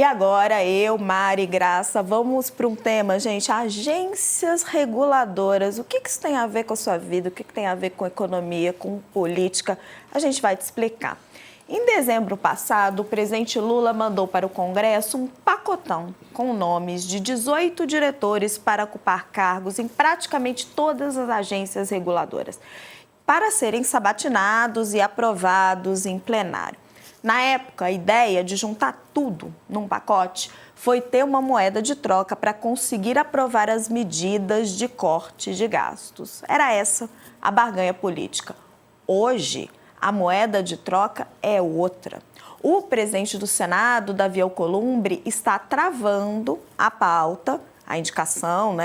E agora eu, Mari, Graça, vamos para um tema, gente, agências reguladoras. O que isso tem a ver com a sua vida? O que tem a ver com economia, com política? A gente vai te explicar. Em dezembro passado, o presidente Lula mandou para o Congresso um pacotão com nomes de 18 diretores para ocupar cargos em praticamente todas as agências reguladoras, para serem sabatinados e aprovados em plenário. Na época, a ideia de juntar tudo num pacote foi ter uma moeda de troca para conseguir aprovar as medidas de corte de gastos. Era essa a barganha política. Hoje, a moeda de troca é outra. O presidente do Senado, Davi Alcolumbre, está travando a pauta, a indicação,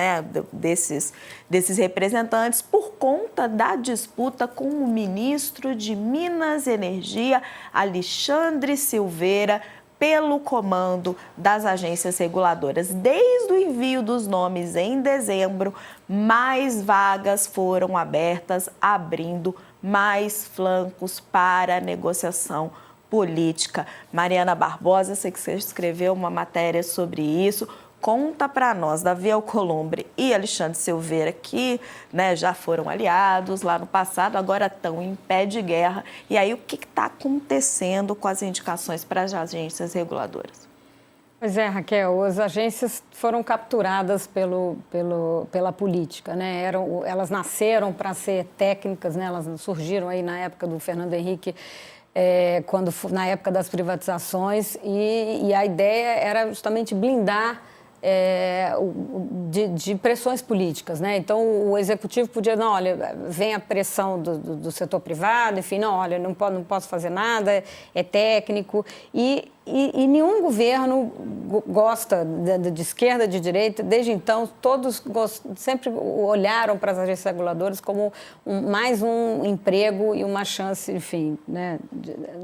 desses representantes por conta da disputa com o ministro de Minas e Energia, Alexandre Silveira, pelo comando das agências reguladoras. Desde o envio dos nomes em dezembro, mais vagas foram abertas, abrindo mais flancos para a negociação política. Mariana Barbosa, sei que você escreveu uma matéria sobre isso. Conta para nós, Davi Alcolumbre e Alexandre Silveira, que já foram aliados lá no passado, agora estão em pé de guerra. E aí, o que está acontecendo com as indicações para as agências reguladoras? Pois é, Raquel, as agências foram capturadas pela política, né? Elas nasceram para ser técnicas, né? Elas surgiram aí na época do Fernando Henrique, na época das privatizações, e a ideia era justamente blindar de pressões políticas, né? Então, o executivo podia, não, olha, vem a pressão do setor privado, enfim, não, olha, não posso fazer nada, é técnico. E nenhum governo gosta de esquerda, de direita. Desde então, todos sempre olharam para as agências reguladoras como mais um emprego e uma chance, enfim, né?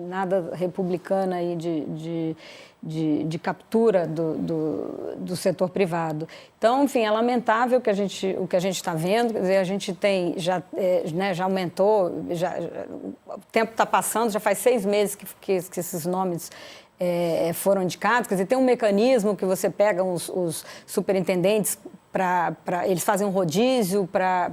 Nada republicana aí de captura do setor privado. Então, enfim, é lamentável o que a gente está vendo. Quer dizer, a gente tem, já aumentou, o tempo está passando, já faz 6 meses que esses nomes foram indicados. Quer dizer, tem um mecanismo que você pega os superintendentes, eles fazem um rodízio para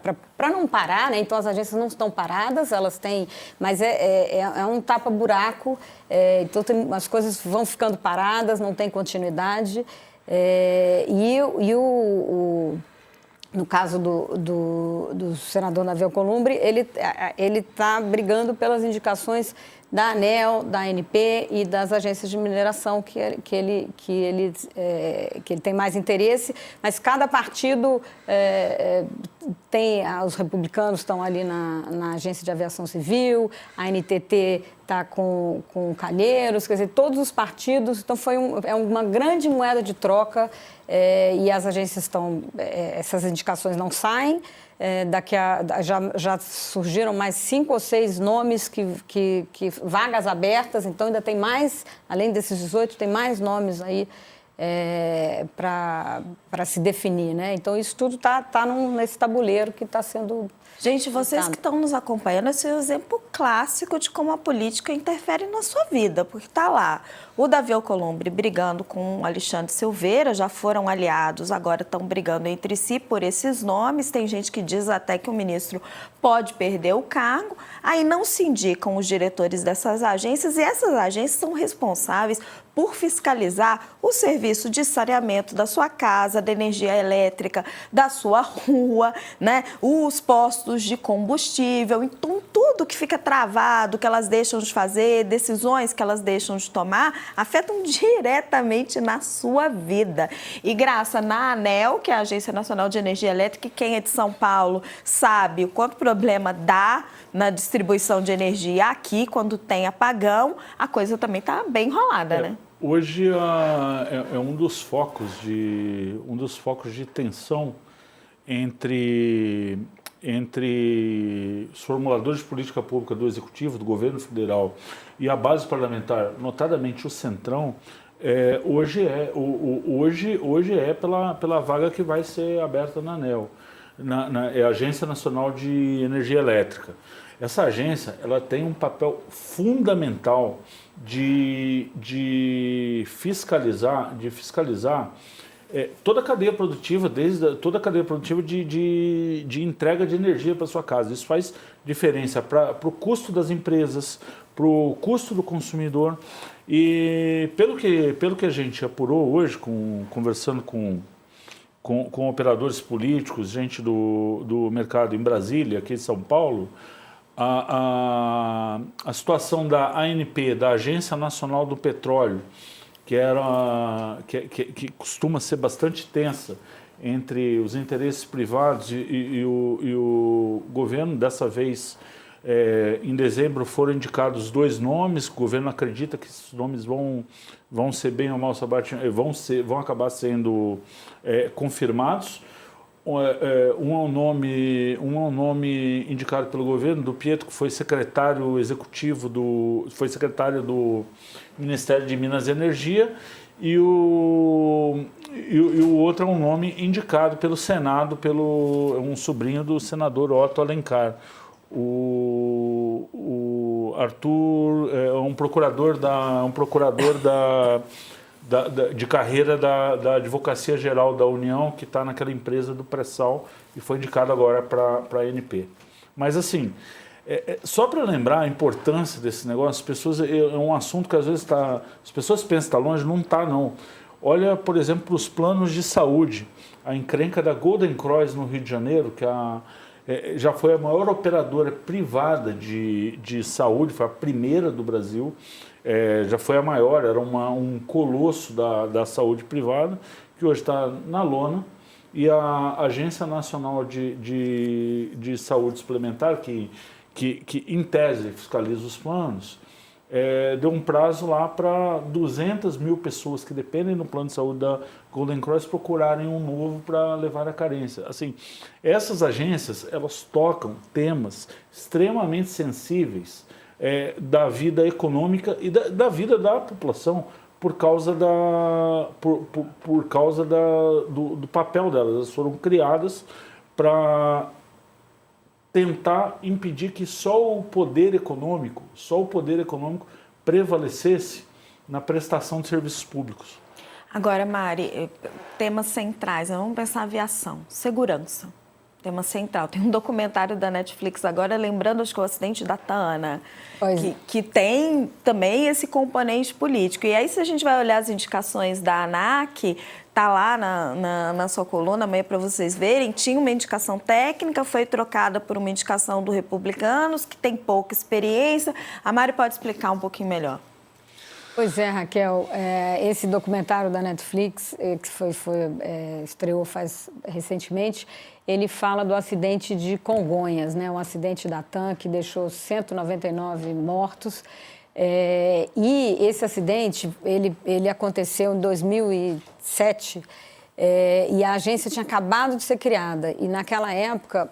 não parar, né? Então, as agências não estão paradas, elas têm... Mas é um tapa-buraco, então as coisas vão ficando paradas, não tem continuidade. No caso do senador Davi Alcolumbre, ele está brigando pelas indicações da ANEEL, da ANP e das agências de mineração que ele tem mais interesse, mas cada partido tem, os republicanos estão ali na Agência de Aviação Civil, a NTT está com Calheiros, quer dizer, todos os partidos, então é uma grande moeda de troca, e as agências essas indicações não saem. Já surgiram mais 5 ou 6 nomes, vagas abertas, então ainda tem mais, além desses 18, tem mais nomes aí para se definir, né? Então isso tudo está nesse tabuleiro que está sendo... Gente, vocês que estão nos acompanhando, esse é um exemplo clássico de como a política interfere na sua vida, porque está lá o Davi Alcolumbre brigando com o Alexandre Silveira, já foram aliados, agora estão brigando entre si por esses nomes. Tem gente que diz até que o ministro pode perder o cargo, aí não se indicam os diretores dessas agências, e essas agências são responsáveis por fiscalizar o serviço de saneamento da sua casa, da energia elétrica, da sua rua, né? Os postos de combustível. Então, tudo que fica travado, que elas deixam de fazer, decisões que elas deixam de tomar, afetam diretamente na sua vida. E Graça, na ANEEL, que é a Agência Nacional de Energia Elétrica, quem é de São Paulo sabe o quanto problema dá na distribuição de energia aqui, quando tem apagão, a coisa também está bem enrolada, né? Hoje é um dos focos de tensão entre os formuladores de política pública do Executivo, do Governo Federal e a base parlamentar, notadamente o Centrão. Hoje é pela vaga que vai ser aberta na ANEEL. é a Agência Nacional de Energia Elétrica. Essa agência ela tem um papel fundamental de fiscalizar toda a cadeia produtiva, toda a cadeia produtiva de entrega de energia para sua casa. Isso faz diferença para o custo das empresas, para o custo do consumidor. E pelo que a gente apurou hoje, conversando com operadores políticos, gente do mercado em Brasília, aqui em São Paulo, a situação da ANP, da Agência Nacional do Petróleo, que costuma ser bastante tensa entre os interesses privados e o governo. Dessa vez, em dezembro, foram indicados 2 nomes. O governo acredita que esses nomes vão ser bem ou mal vão acabar sendo confirmados. Um é um nome indicado pelo governo, do Pietro, que foi secretário executivo foi secretário do Ministério de Minas e Energia, e o outro é um nome indicado pelo Senado, um sobrinho do senador Otto Alencar. O Arthur é um procurador de carreira da Advocacia Geral da União, que está naquela empresa do pré-sal e foi indicado agora para a ANP. Mas assim, só para lembrar a importância desse negócio, é um assunto que às vezes as pessoas pensam que está longe, não está não. Olha, por exemplo, os planos de saúde, a encrenca da Golden Cross no Rio de Janeiro, que já foi a maior operadora privada de saúde, foi a primeira do Brasil, já foi a maior, era um colosso da saúde privada, que hoje está na lona, e a Agência Nacional de Saúde Suplementar, que em tese fiscaliza os planos, deu um prazo lá para 200 mil pessoas que dependem do plano de saúde da Golden Cross procurarem um novo para levar a carência. Assim, essas agências, elas tocam temas extremamente sensíveis da vida econômica e da vida da população por causa do papel delas. Elas foram criadas para tentar impedir que só o poder econômico prevalecesse na prestação de serviços públicos. Agora, Mari, temas centrais, vamos pensar aviação, segurança, tema central. Tem um documentário da Netflix agora, lembrando, acho que o acidente da TAN, que tem também esse componente político. E aí, se a gente vai olhar as indicações da ANAC, está lá na sua coluna amanhã para vocês verem, tinha uma indicação técnica, foi trocada por uma indicação do Republicanos, que tem pouca experiência. A Mari pode explicar um pouquinho melhor. Pois é, Raquel, esse documentário da Netflix, que estreou recentemente, ele fala do acidente de Congonhas, né? Um acidente da TAM que deixou 199 mortos. E esse acidente, ele aconteceu em 2007, e a agência tinha acabado de ser criada. E naquela época,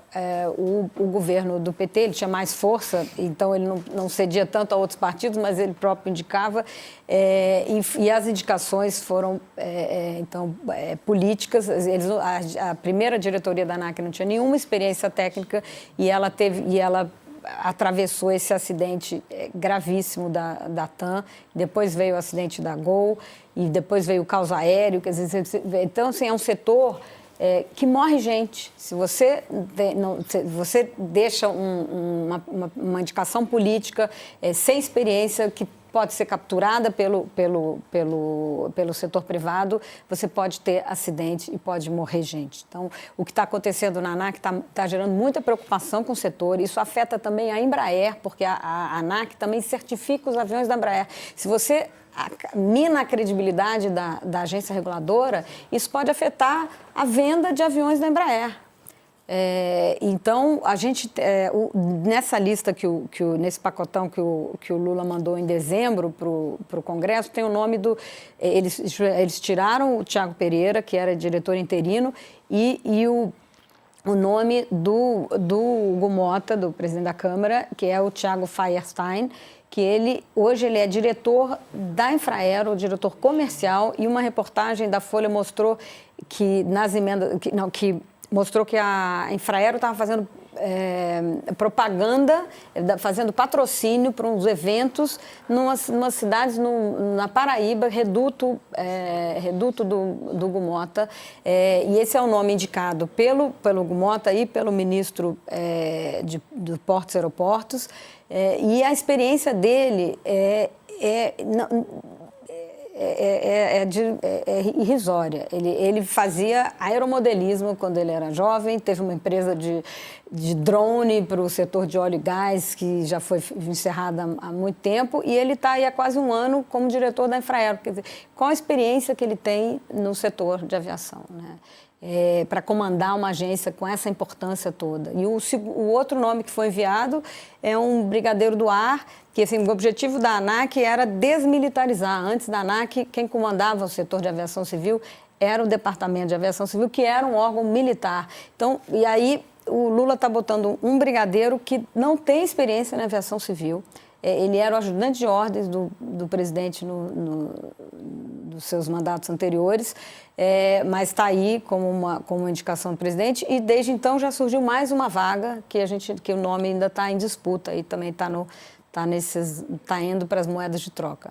o governo do PT ele tinha mais força, então ele não cedia tanto a outros partidos, mas ele próprio indicava. E as indicações foram, políticas. A primeira diretoria da ANAC não tinha nenhuma experiência técnica e ela atravessou esse acidente gravíssimo da TAM, depois veio o acidente da Gol e depois veio o caos aéreo. Quer dizer, então, assim, é um setor que morre gente. Se você deixa uma indicação política sem experiência, que pode ser capturada pelo setor privado, você pode ter acidente e pode morrer gente. Então, o que está acontecendo na ANAC está gerando muita preocupação com o setor. Isso afeta também a Embraer, porque a ANAC também certifica os aviões da Embraer. Se você mina a credibilidade da agência reguladora, isso pode afetar a venda de aviões da Embraer. Então, a gente, nessa lista, nesse pacotão que o Lula mandou em dezembro para o Congresso, tem o nome do... Eles tiraram o Thiago Pereira, que era diretor interino, e o nome do Hugo Mota, do presidente da Câmara, que é o Thiago Feierstein, que hoje ele é diretor da Infraero, diretor comercial, e uma reportagem da Folha mostrou que nas emendas... mostrou que a Infraero estava fazendo propaganda, fazendo patrocínio para uns eventos numas cidades na Paraíba, Reduto do Gumota, e esse é o nome indicado pelo Gumota e pelo ministro do Portos e Aeroportos, e a experiência dele é irrisória. Ele fazia aeromodelismo quando ele era jovem, teve uma empresa de drone para o setor de óleo e gás, que já foi encerrada há muito tempo, e ele está aí há quase um ano como diretor da Infraero. Quer dizer, qual a experiência que ele tem no setor de aviação, né? Para comandar uma agência com essa importância toda. E o outro nome que foi enviado é um brigadeiro do ar, que assim, o objetivo da ANAC era desmilitarizar. Antes da ANAC, quem comandava o setor de aviação civil era o Departamento de Aviação Civil, que era um órgão militar. Então, e aí o Lula está botando um brigadeiro que não tem experiência na aviação civil. Ele era o ajudante de ordens do presidente nos seus mandatos anteriores, mas está aí como uma indicação do presidente, e desde então já surgiu mais uma vaga que o nome ainda está em disputa e também está indo para as moedas de troca.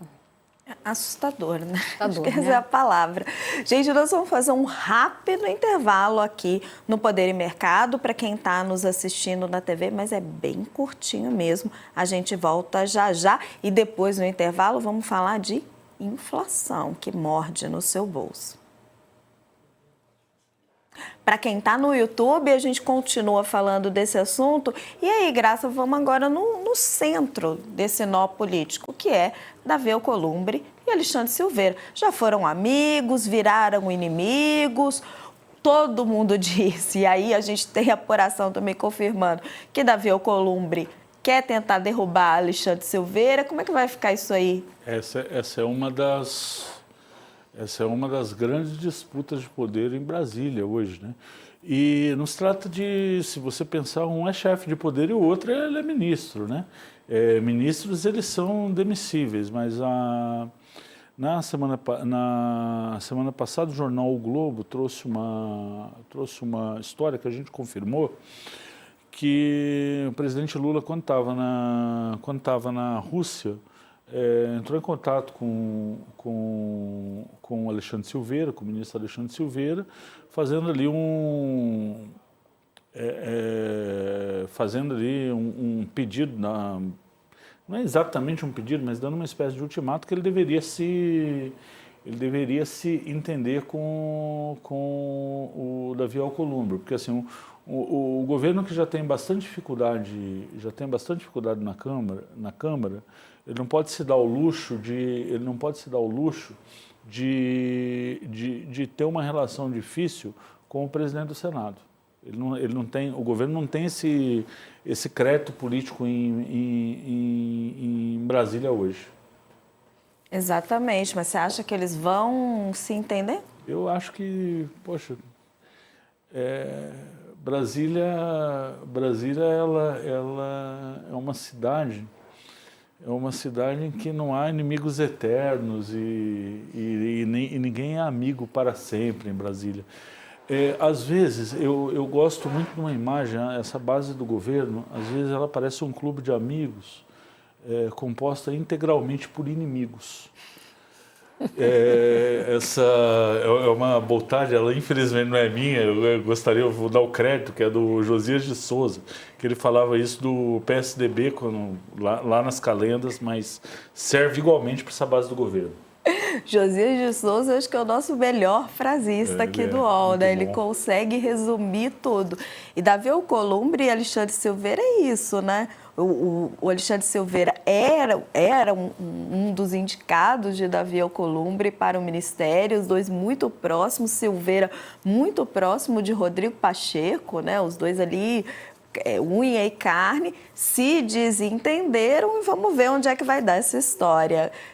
Assustador, né? Assustador, Essa né? é a palavra. Gente, nós vamos fazer um rápido intervalo aqui no Poder e Mercado para quem está nos assistindo na TV, mas é bem curtinho mesmo. A gente volta já já e depois no intervalo vamos falar de inflação que morde no seu bolso. Para quem está no YouTube, a gente continua falando desse assunto. E aí, Graça, vamos agora no centro desse nó político, que é Davi Alcolumbre e Alexandre Silveira. Já foram amigos, viraram inimigos, todo mundo disse. E aí a gente tem a apuração também confirmando que Davi Alcolumbre quer tentar derrubar Alexandre Silveira. Como é que vai ficar isso aí? Essa é uma das grandes disputas de poder em Brasília hoje, né? E não se trata de, se você pensar, um é chefe de poder e o outro ele é ministro, né? Ministros, eles são demissíveis, mas na semana passada o jornal O Globo trouxe uma história que a gente confirmou, que o presidente Lula, quando estava na Rússia, entrou em contato com o Alexandre Silveira, com o ministro Alexandre Silveira, fazendo ali um pedido, não é exatamente um pedido, mas dando uma espécie de ultimato que ele deveria se entender com o Davi Alcolumbre, porque assim o governo, que já tem bastante dificuldade na Câmara, ele não pode se dar o luxo de ter uma relação difícil com o presidente do Senado. O governo não tem esse crédito político em Brasília hoje. Exatamente, mas você acha que eles vão se entender? Eu acho que, poxa, Brasília ela é uma cidade em que não há inimigos eternos e ninguém é amigo para sempre em Brasília. Às vezes, eu gosto muito de uma imagem, essa base do governo, às vezes ela parece um clube de amigos composta integralmente por inimigos. Essa é uma boutade, ela infelizmente não é minha, eu vou dar o crédito, que é do Josias de Souza, que ele falava isso do PSDB lá nas calendas, mas serve igualmente para essa base do governo. Josias de Souza, acho que é o nosso melhor frasista aqui do UOL, né? Ele consegue resumir tudo. E Davi Alcolumbre e Alexandre Silveira é isso, né? O Alexandre Silveira era um dos indicados de Davi Alcolumbre para o ministério, os dois muito próximos, Silveira muito próximo de Rodrigo Pacheco, né? Os dois ali, unha e carne, se desentenderam e vamos ver onde é que vai dar essa história.